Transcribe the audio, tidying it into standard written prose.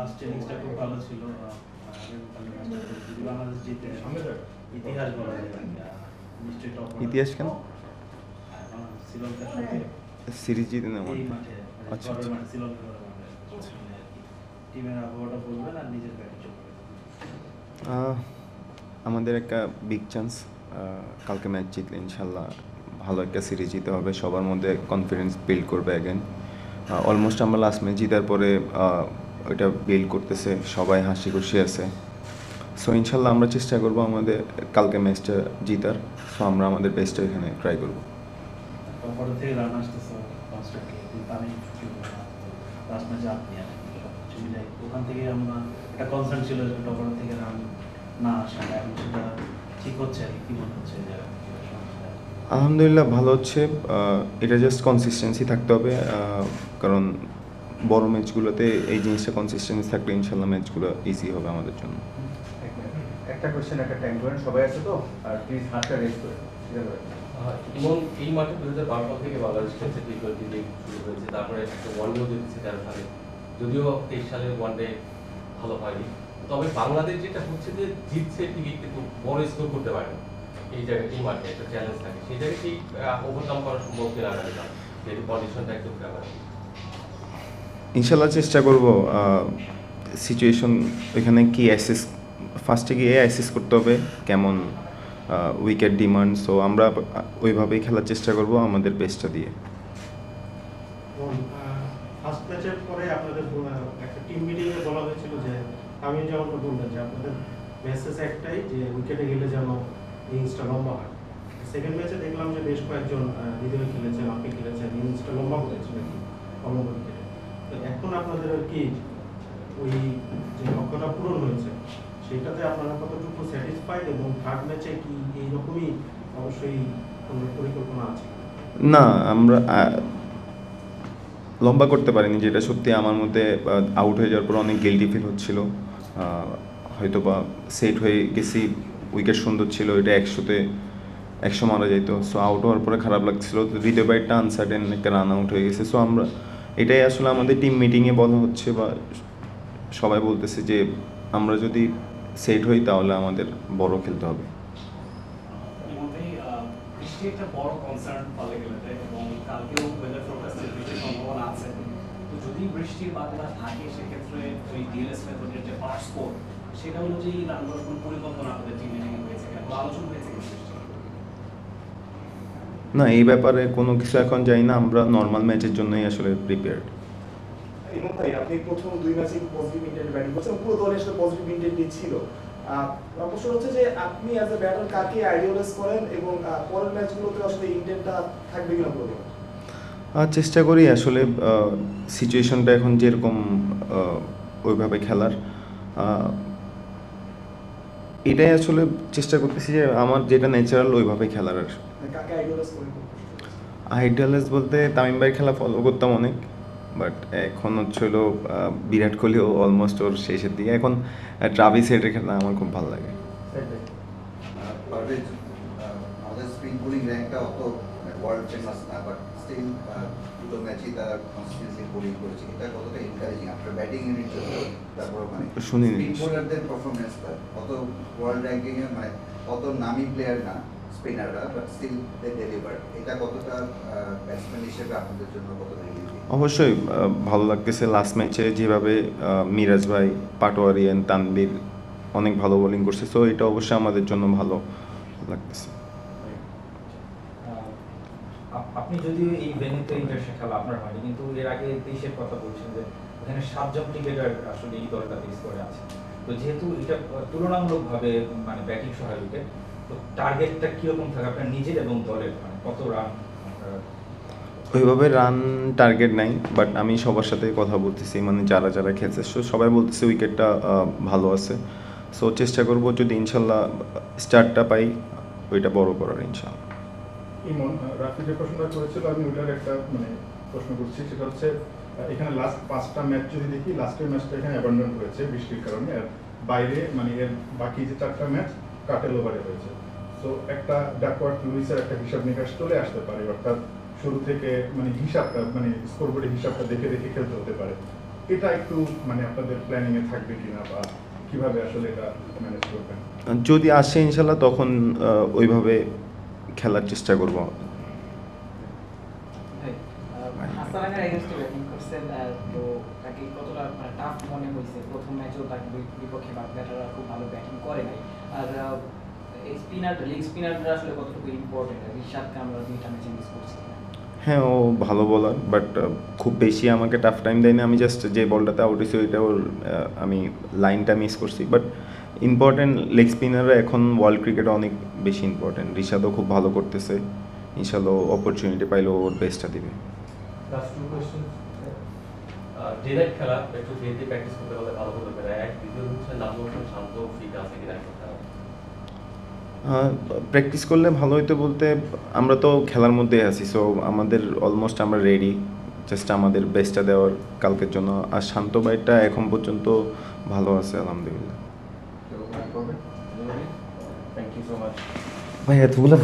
Last ইনিংসটা খুব ভালো ছিল। যদি বাংলাদেশ জিতে ইতিহাস বলা যায় নিশ্চয়ই টপ ইতিহাস কেন? শ্রীলঙ্কার সাথে সিরিজ জিতে না এই মাঠে আচ্ছা শ্রীলঙ্কার মাঠে টিমের আবহাওয়াটা বলবেন আর নিজের ব্যাটে চলবে। আমাদের একটা বিগ চান্স, কালকে ম্যাচ জিতলে ইনশাল্লাহ ভালো একটা সিরিজ জিতে হবে, সবার মধ্যে কনফিডেন্স বিল্ড করবে অ্যাগেন। অলমোস্ট আমরা লাস্ট ম্যাচ জিতার পরে ওইটা বিল্ড করতেছে, সবাই হাসি খুশি আছে। সো ইনশাল্লাহ আমরা চেষ্টা করবো আমাদের কালকে ম্যাচটা জিতার। সো আমরা আমাদের বেস্টটা এখানে ট্রাই করবো। টপার থেকে রান আসতেছে লাস্ট ম্যাচে আপনি ওখান থেকে আমরা একটা কনসার্ন ছিল টপার থেকে রান না আসা, এখন সেটা ঠিক হচ্ছে আর কি মনে হচ্ছে? আলহামদুলিল্লাহ ভালো হচ্ছে। এটা জাস্ট কনসিস্টেন্সি থাকতে হবে, কারণ বড় ম্যাচগুলোতে এই জিনিসটা কনসিস্টেন্সি থাকলে ইনশাল্লাহ ম্যাচগুলো ইজি হবে আমাদের জন্য। একটা কোশ্চেন একটা টাইম করেন, সবাই আছে তো, আর প্লিজ হাতটা রেজ করে এবং এই মাঠে 2012 সাল থেকে বাংলাদেশ টেস্টে টি-20 লিগ শুরু হয়েছে, তারপরে একটা ওয়ানডেও জিতেছে 13 সালে, যদিও 23 সালের ওয়ানডে ভালো হয়নি। তবে বাংলাদেশ যেটা হচ্ছে যে জিতছে ঠিকই, কিন্তু বড় স্কোর করতে পারে না। এই জায়গায় এই মাঠে একটা চ্যালেঞ্জ থাকে, সেই জায়গায় সেই ওভারকাম করা সম্ভব কিনা আগামী কাল, যেহেতু কন্ডিশনটা একটু খারাপ। ইনশাল্লাহ চেষ্টা করব। সিচুয়েশন এখানে কি অ্যাসেস, ফার্স্টে গিয়ে অ্যাসেস করতে হবে কেমন উইকেট ডিমান্ড। সো আমরা ওইভাবেই খেলার চেষ্টা করব আমাদের বেস্টটা দিয়ে। ফার্স্ট ম্যাচের পরে আপনাদের একটা টিম মিটিংয়ে বলা হয়েছিল যে আমি যেমনটা বললেন যে আপনাদের মেসেজ একটাই যে উইকেটে গেলে যেন ইনিংসটা লম্বা হয়। সেকেন্ড ম্যাচে দেখলাম যে বেশ কয়েকজন হৃদয় খেলেছেন, আপনি খেলেছেন, ইনিংসটা লম্বা হয়েছিল আর কি কম উইকেটে। তো এখন আপনাদের কি ওই যে লক্ষ্যটা পূরণ হয়েছে সেটাতে আপনারা কতটুকু স্যাটিসফাইড, এবং থার্ড ম্যাচে কি এইরকমই অবশ্যই কোনো পরিকল্পনা আছে? না, আমরা লম্বা করতে পারিনি, যেটা সত্যি আমার মধ্যে আউট হয়ে যাওয়ার পর অনেক গিল্টি ফিল হচ্ছিল। হয়তো বা সেট হয়ে গেছি, উইকেট সুন্দর ছিল, এটা 100 মারা যেত। সো আউট হওয়ার পরে খারাপ লাগছিল, তো দ্বিতীয় ব্যাটটা আনসার্টেন একটা রান আউট হয়ে গেছে। সো আমরা এটাই আসলে আমাদের টিম মিটিংয়ে বলা হচ্ছে, বা সবাই বলতেছে যে আমরা যদি সেট হই তাহলে আমাদের বড় খেলতে হবে। বৃষ্টি একটা বড় কনসার্ন ফলে গেলে, এবং কালকেও ওয়েদার ফোরকাস্টের বৃষ্টির সম্ভাবনা আছে। তো যদি বৃষ্টির বাদলা থাকে সেক্ষেত্রে ওই ডিএলএস মেথডের যে পার স্কোর, সেটা অনুযায়ী রান করার কোনো পরিকল্পনা আমাদের টিমে হয়েছে কিনা, আলোচনা হয়েছে কিনা? না, এই ব্যাপারে কোনো কিছু এখন যাই না, আমরা নর্মাল ম্যাচের জন্যই আসলে প্রিপেয়ার্ড। এবং ভাই আপনি প্রথম 2 ম্যাচে পজিটিভ ইন্টেন্ট ব্যাটিং করছেন, পুরো দলের সাথে পজিটিভ ইন্টেন্টই ছিল। প্রশ্ন হচ্ছে যে আপনি অ্যাজ এ ব্যাটার কাকে আইডিয়ালাইজ করেন, এবং পরের ম্যাচগুলোতে আসলে ইন্টেন্টটা থাকবে কিনা বলবেন? চেষ্টা করি আসলে সিচুয়েশনটা এখন যেরকম ওইভাবে খেলার, এটাই আসলে চেষ্টা করতেছি যে আমার যেটা ন্যাচারাল ওইভাবে খেলার। আর কাকে আইডিয়ালাইজ করেন? আইডিয়ালাইজ বলতে তামিম ভাইয়ের খেলা ফলো করতাম অনেক, বাট এখন হচ্ছে হলো বিরাট কোহলিও অলমোস্ট ওর শেষের দিকে, এখন ট্রাভিস হেডের খেলা আমার খুব ভালো লাগে। আমাদের স্পিন বোলিং র্যাঙ্কটা অত ওয়ার্ল্ড ফেমাস না, বাট স্টিল দুটো ম্যাচই তারা কনসিস্টেন্সি বোলিং করেছে, এটা কতটা এনকারেজিং আপনার ব্যাটিং ইউনিট জন্য। তারপর মানে শুনিনি স্পিন বোলারদের পারফরমেন্সটা অত ওয়ার্ল্ড র্যাঙ্কিংয়ে মানে অত নামি প্লেয়ার না স্পিনাররা, বাট স্টিল দে ডেলিভার। এটা কতটা ব্যাটসম্যান হিসেবে আপনাদের জন্য কতটা রিলিভিং? অবশ্যই ভালো লাগতেছে। লাস্ট ম্যাচে যেভাবে মিরাজ ভাই, পাটোয়ারি এন্ড তানবীর অনেক ভালো বোলিং করছে, সো এটা অবশ্যই আমাদের জন্য ভালো লাগতেছে। আপনি যদিও এই ভেন্যুতে ইন্টারন্যাশনাল খেলা আপনার হয়নি, কিন্তু এর আগে 23-এর কথা বলছেন যে ওখানে 7 জন ক্রিকেটার আসলে এই দলটাতে স্কোরে আছে। তো যেহেতু এটা তুলনামূলকভাবে মানে ব্যাটিং সহায় উইকেট, তো টার্গেটটা কীরকম থাকে আপনার নিজের এবং দলের, মানে কত রান? ওইভাবে রান টার্গেট নাই, বাট আমি সবার সাথে কথা বলতেছি, মানে যারা যারা খেলছে সবাই বলতেছে উইকেটটা ভালো আছে। সো চেষ্টা করব যদি ইনশাল্লাহ স্টার্টটা পাই ওইটা বড় করার ইনশাল্লাহ। ইমন রাফি যে প্রশ্নটা করেছিল, আমি ওইটার একটা মানে প্রশ্ন করছি, সেটা হচ্ছে এখানে লাস্ট 5টা ম্যাচ যদি দেখি, লাস্টের ম্যাচটা এখানে অ্যাবান্ডন হয়েছে বৃষ্টির কারণে, আর বাইরে মানে এর বাকি যে 4টা ম্যাচ কাটেল ওভারে হয়েছে। সো একটা ডাকওয়ার্থ লুইসের একটা হিসাব নিকাশ চলে আসতে পারে, অর্থাৎ শুরু থেকে মানে হিসাবটা মানে স্কোরবোর্ডের হিসাবটা দেখে দেখে খেলতে হতে পারে। এটা একটু মানে আপনাদের প্ল্যানিং এ থাকবে কিনা বা কিভাবে আসলে এটা ম্যানেজ করবেন? যদি আসে ইনশাল্লাহ তখন ওইভাবে খেলার চেষ্টা করব। হাসানের এগেইনস্টে ব্যাটিং করছেন, তো তাকে কতটা টাফ মনে হয়েছে? প্রথম ম্যাচেও তার বিপক্ষে ব্যাটাররা খুব ভালো ব্যাটিং করে নাই, আর স্পিনার লেগ স্পিনাররা আসলে কতটুকু ইম্পর্টেন্ট? রিশাদকে আমরা 2টা ম্যাচে মিস করছি। হ্যাঁ, ও ভালো বলার, বাট খুব বেশি আমাকে টাফ টাইম দেয়নি। আমি জাস্ট যে বলটাতে আউট হয়েছি ওইটা ওর আমি লাইনটা মিস করছি। বাট ইম্পর্টেন্ট লেগ স্পিনাররা এখন ওয়ার্ল্ড ক্রিকেটে অনেক বেশি ইম্পর্টেন্ট। রিশাদও খুব ভালো করতেছে, ইনশাল্লাহ অপরচুনিটি পাইলে ওর বেস্টটা দিবে। Last 2 question. ডে নাইট খেলা একটু ডেতে প্র্যাকটিস করতে হলে ভালো হতে পারে। এক দ্বিতীয় হচ্ছে নাজমুল হোসেন শান্ত ফিট আছে কিনা একটা খেলা। প্র্যাকটিস করলে ভালো হইতো বলতে আমরা তো খেলার মধ্যে আছি, সো আমাদের অলমোস্ট আমরা রেডি, জাস্ট আমাদের বেস্টটা দেওয়ার কালকের জন্য। আর শান্ত ভাইটা এখন পর্যন্ত ভালো আছে আলহামদুলিল্লাহ। থ্যাংক ইউ সো মাচ ভাই এতগুলো